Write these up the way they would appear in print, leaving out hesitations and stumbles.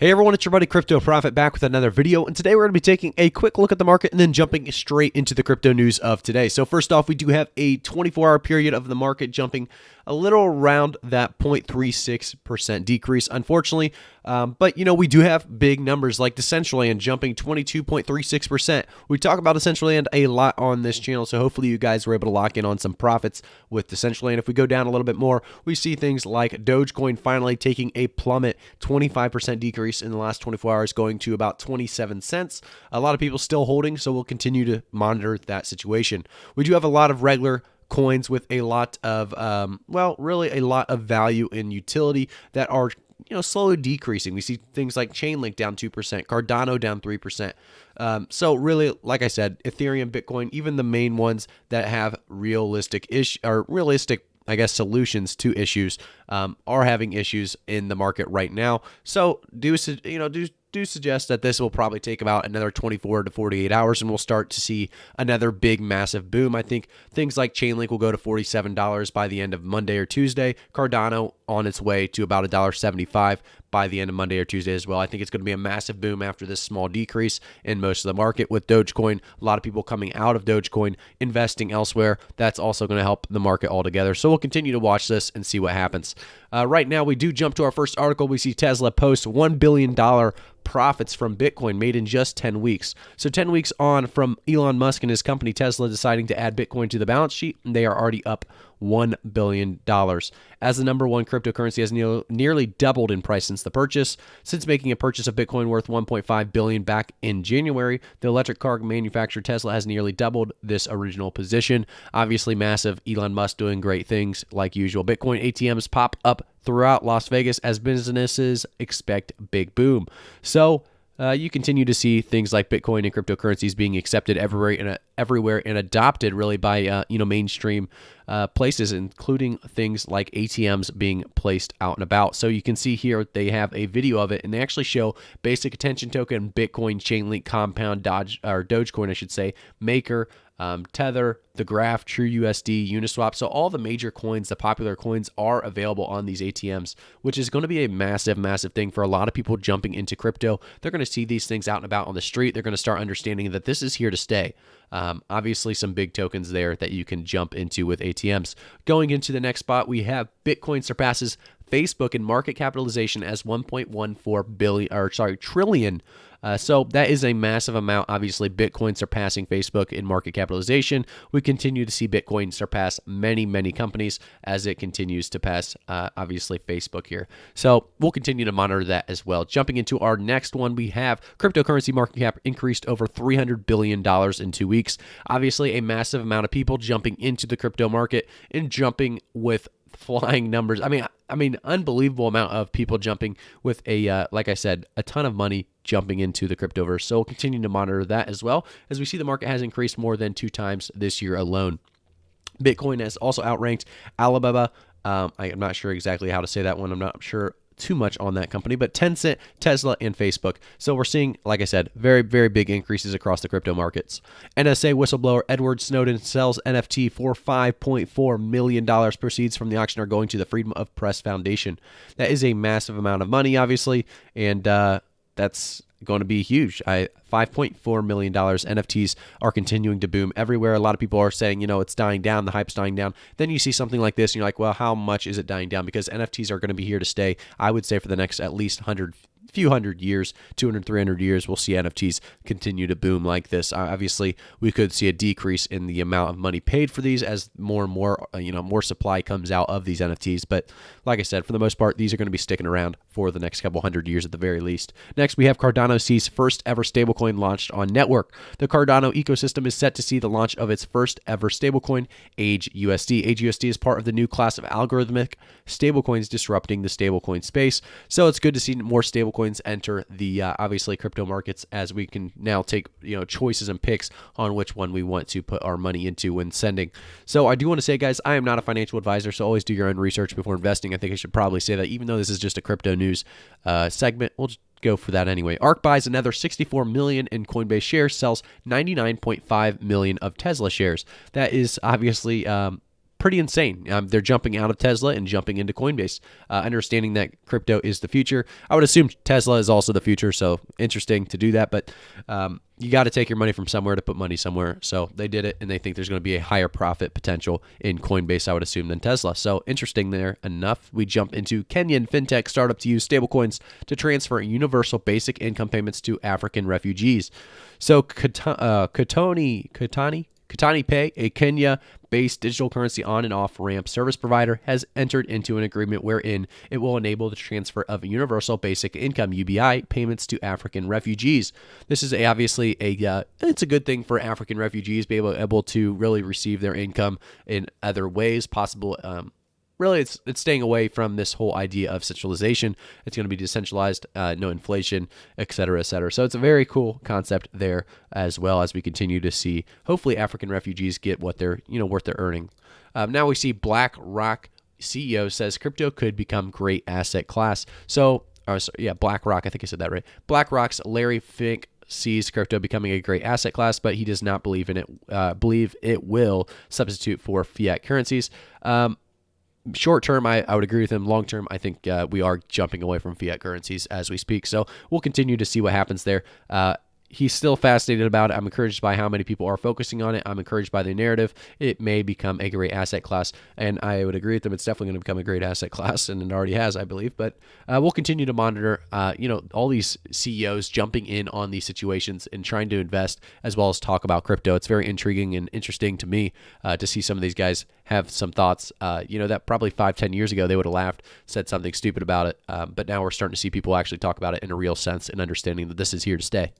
Hey everyone, it's your buddy Crypto Profit back with another video, and today we're going to be taking a quick look at the market and then jumping straight into the crypto news of today. So first off, we do have a 24-hour period of the market jumping a little around that 0.36% decrease, unfortunately. But, we do have big numbers like Decentraland jumping 22.36%. We talk about Decentraland a lot on this channel, so hopefully you guys were able to lock in on some profits with Decentraland. If we go down a little bit more, we see things like Dogecoin finally taking a plummet, 25% decrease in the last 24 hours, going to about 27 cents. A lot of people still holding, so we'll continue to monitor that situation. We do have a lot of regular coins with a lot of, really a lot of value and utility that are slowly decreasing. We see things like Chainlink down 2%, Cardano down 3%. So really, like I said, Ethereum, Bitcoin, even the main ones that have realistic solutions to issues are having issues in the market right now. So do suggest that this will probably take about another 24 to 48 hours and we'll start to see another big massive boom. I think things like Chainlink will go to $47 by the end of Monday or Tuesday. Cardano on its way to about $1.75 by the end of Monday or Tuesday as well. I think it's going to be a massive boom after this small decrease in most of the market with Dogecoin. A lot of people coming out of Dogecoin, investing elsewhere. That's also going to help the market altogether. So we'll continue to watch this and see what happens. Right now, we do jump to our first article. We see Tesla post $1 billion profits from Bitcoin made in just 10 weeks. So 10 weeks on from Elon Musk and his company Tesla deciding to add Bitcoin to the balance sheet, and they are already up $1 billion. As the number one cryptocurrency has nearly doubled in price since the purchase. Since making a purchase of Bitcoin worth $1.5 billion back in January, the electric car manufacturer Tesla has nearly doubled this original position. Obviously massive. Elon Musk doing great things like usual. Bitcoin ATMs pop up throughout Las Vegas as businesses expect big boom. So you continue to see things like Bitcoin and cryptocurrencies being accepted everywhere and adopted really by mainstream places, including things like ATMs being placed out and about. So you can see here they have a video of it, and they actually show Basic Attention Token, Bitcoin, Chainlink, Compound, Dogecoin, I should say, Maker, Tether, the Graph, TrueUSD, Uniswap. So all the major coins, the popular coins, are available on these ATMs, which is going to be a massive, massive thing for a lot of people jumping into crypto. They're going to see these things out and about on the street. They're going to start understanding that this is here to stay. Obviously, some big tokens there that you can jump into with ATMs. Going into the next spot, we have Bitcoin surpasses Facebook in market capitalization as 1.14 trillion. So that is a massive amount. Obviously, Bitcoin surpassing Facebook in market capitalization. We continue to see Bitcoin surpass many, many companies as it continues to pass, obviously, Facebook here. So we'll continue to monitor that as well. Jumping into our next one, we have cryptocurrency market cap increased over $300 billion in 2 weeks. Obviously, a massive amount of people jumping into the crypto market and jumping with flying numbers. I mean, unbelievable amount of people jumping with like I said, a ton of money jumping into the cryptoverse. So we'll continue to monitor that as well, as we see the market has increased more than 2 times this year alone. Bitcoin has also outranked Alibaba. I am not sure exactly how to say that one. I'm not sure too much on that company, but Tencent, Tesla, and Facebook. So we're seeing, like I said, very, very big increases across the crypto markets. NSA whistleblower Edward Snowden sells NFT for $5.4 million. Proceeds from the auction are going to the Freedom of Press Foundation. That is a massive amount of money, obviously, and that's going to be huge. $5.4 million. NFTs are continuing to boom everywhere. A lot of people are saying, it's dying down. The hype's dying down. Then you see something like this and you're like, well, how much is it dying down? Because NFTs are going to be here to stay. I would say for the next at least few hundred years, 200, 300 years, we'll see NFTs continue to boom like this. Obviously, we could see a decrease in the amount of money paid for these as more and more, more supply comes out of these NFTs. But like I said, for the most part, these are going to be sticking around for the next couple hundred years at the very least. Next, we have Cardano sees first ever stablecoin launched on network. The Cardano ecosystem is set to see the launch of its first ever stablecoin, AgeUSD. AgeUSD is part of the new class of algorithmic stablecoins disrupting the stablecoin space. So it's good to see more stablecoins enter the obviously crypto markets, as we can now take choices and picks on which one we want to put our money into when sending. So I do want to say, guys, I am not a financial advisor, so always do your own research before investing. I think I should probably say that, even though this is just a crypto news segment. We'll just go for that anyway. ARK buys another 64 million in Coinbase shares, sells 99.5 million of Tesla shares. That is obviously pretty insane. They're jumping out of Tesla and jumping into Coinbase, understanding that crypto is the future. I would assume Tesla is also the future, so interesting to do that. But you got to take your money from somewhere to put money somewhere. So they did it, and they think there's going to be a higher profit potential in Coinbase, I would assume, than Tesla. So interesting there enough. We jump into Kenyan Fintech startup to use stablecoins to transfer universal basic income payments to African refugees. So Katani Pay, a Kenya-based digital currency on and off ramp service provider, has entered into an agreement wherein it will enable the transfer of universal basic income (UBI) payments to African refugees. This is obviously it's a good thing for African refugees, be able to really receive their income in other ways possible. Really, it's staying away from this whole idea of centralization. It's going to be decentralized, no inflation, et cetera, et cetera. So it's a very cool concept there, as well as we continue to see, hopefully, African refugees get what they're worth their earning. Now we see BlackRock CEO says crypto could become great asset class. BlackRock, I think I said that right. BlackRock's Larry Fink sees crypto becoming a great asset class, but he does not believe it will substitute for fiat currencies. Short term, I would agree with him. Long term, I think we are jumping away from fiat currencies as we speak. So we'll continue to see what happens there. He's still fascinated about it. I'm encouraged by how many people are focusing on it. I'm encouraged by the narrative. It may become a great asset class, and I would agree with them. It's definitely going to become a great asset class, and it already has, I believe. But we'll continue to monitor, all these CEOs jumping in on these situations and trying to invest as well as talk about crypto. It's very intriguing and interesting to me to see some of these guys have some thoughts. That probably 5-10 years ago they would have laughed, said something stupid about it. But now we're starting to see people actually talk about it in a real sense and understanding that this is here to stay.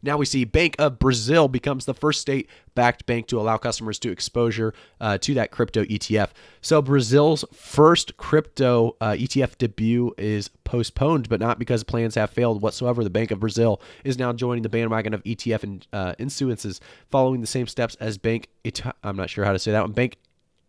Now we see Bank of Brazil becomes the first state-backed bank to allow customers to exposure to that crypto ETF. So Brazil's first crypto ETF debut is postponed, but not because plans have failed whatsoever. The Bank of Brazil is now joining the bandwagon of ETF and issuances, following the same steps as Bank I'm not sure how to say that one. Bank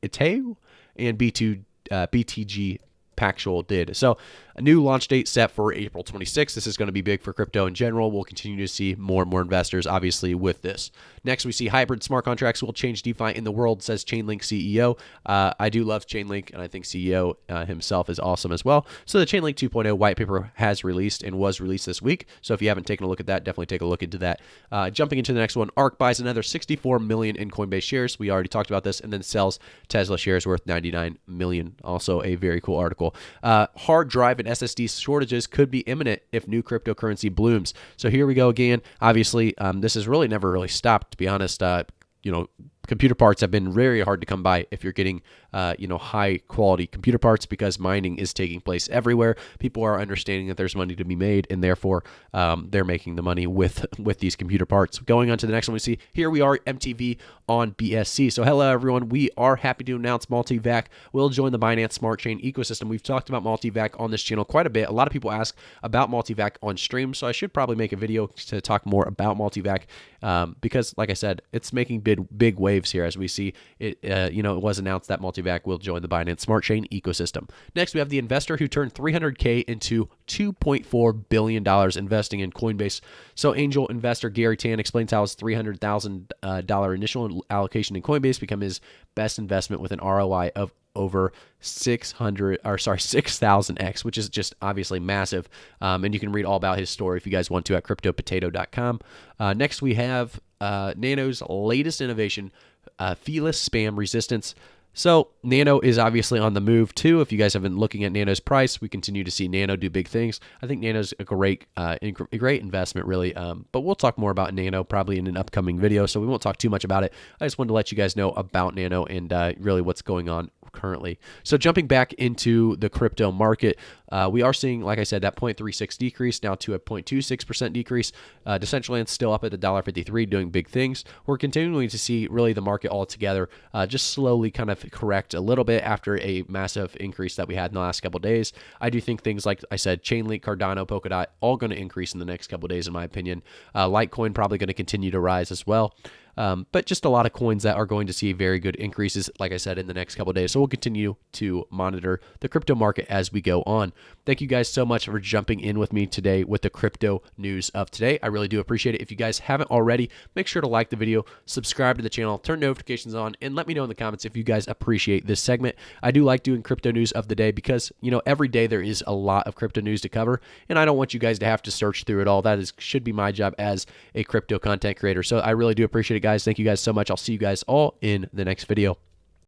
Itaú and BTG Pactual did. So a new launch date set for April 26th. This is going to be big for crypto in general. We'll continue to see more and more investors, obviously, with this. Next, we see hybrid smart contracts will change DeFi in the world, says Chainlink CEO. I do love Chainlink, and I think CEO himself is awesome as well. So the Chainlink 2.0 white paper has released and was released this week. So if you haven't taken a look at that, definitely take a look into that. Jumping into the next one, ARK buys another 64 million in Coinbase shares. We already talked about this, and then sells Tesla shares worth 99 million. Also a very cool article. Hard drive and SSD shortages could be imminent if new cryptocurrency blooms. So here we go again. Obviously, this has really never really stopped, to be honest. Computer parts have been very hard to come by if you're getting, high quality computer parts, because mining is taking place everywhere. People are understanding that there's money to be made, and therefore they're making the money with these computer parts. Going on to the next one, we see here we are, MTV on BSC. So hello everyone, we are happy to announce Multivac will join the Binance Smart Chain ecosystem. We've talked about Multivac on this channel quite a bit. A lot of people ask about Multivac on stream, so I should probably make a video to talk more about Multivac because, like I said, it's making big waves here as we see it. It was announced that Multivac will join the Binance Smart Chain ecosystem. Next, we have the investor who turned $300K into $2.4 billion investing in Coinbase. So angel investor Gary Tan explains how his $300,000 initial allocation in Coinbase became his best investment with an ROI of over 6,000x, which is just obviously massive. And you can read all about his story if you guys want to at cryptopotato.com. Next, we have Nanos' latest innovation, feeless spam resistance. So Nano is obviously on the move too. If you guys have been looking at Nano's price, we continue to see Nano do big things. I think Nano's a great investment, really. But we'll talk more about Nano probably in an upcoming video, so we won't talk too much about it. I just wanted to let you guys know about Nano and really what's going on currently. So jumping back into the crypto market, we are seeing, like I said, that 0.36 decrease now to a 0.26% decrease. Decentraland's still up at $1.53 doing big things. We're continuing to see really the market altogether just slowly kind of correct a little bit after a massive increase that we had in the last couple of days. I do think things like I said, Chainlink, Cardano, Polkadot, all going to increase in the next couple of days, in my opinion. Litecoin probably going to continue to rise as well. But just a lot of coins that are going to see very good increases, like I said, in the next couple of days. So we'll continue to monitor the crypto market as we go on. Thank you guys so much for jumping in with me today with the crypto news of today. I really do appreciate it. If you guys haven't already, make sure to like the video, subscribe to the channel, turn notifications on, and let me know in the comments if you guys appreciate this segment. I do like doing crypto news of the day because, every day there is a lot of crypto news to cover, and I don't want you guys to have to search through it all. That should be my job as a crypto content creator. So I really do appreciate it, guys. Thank you guys so much. I'll see you guys all in the next video.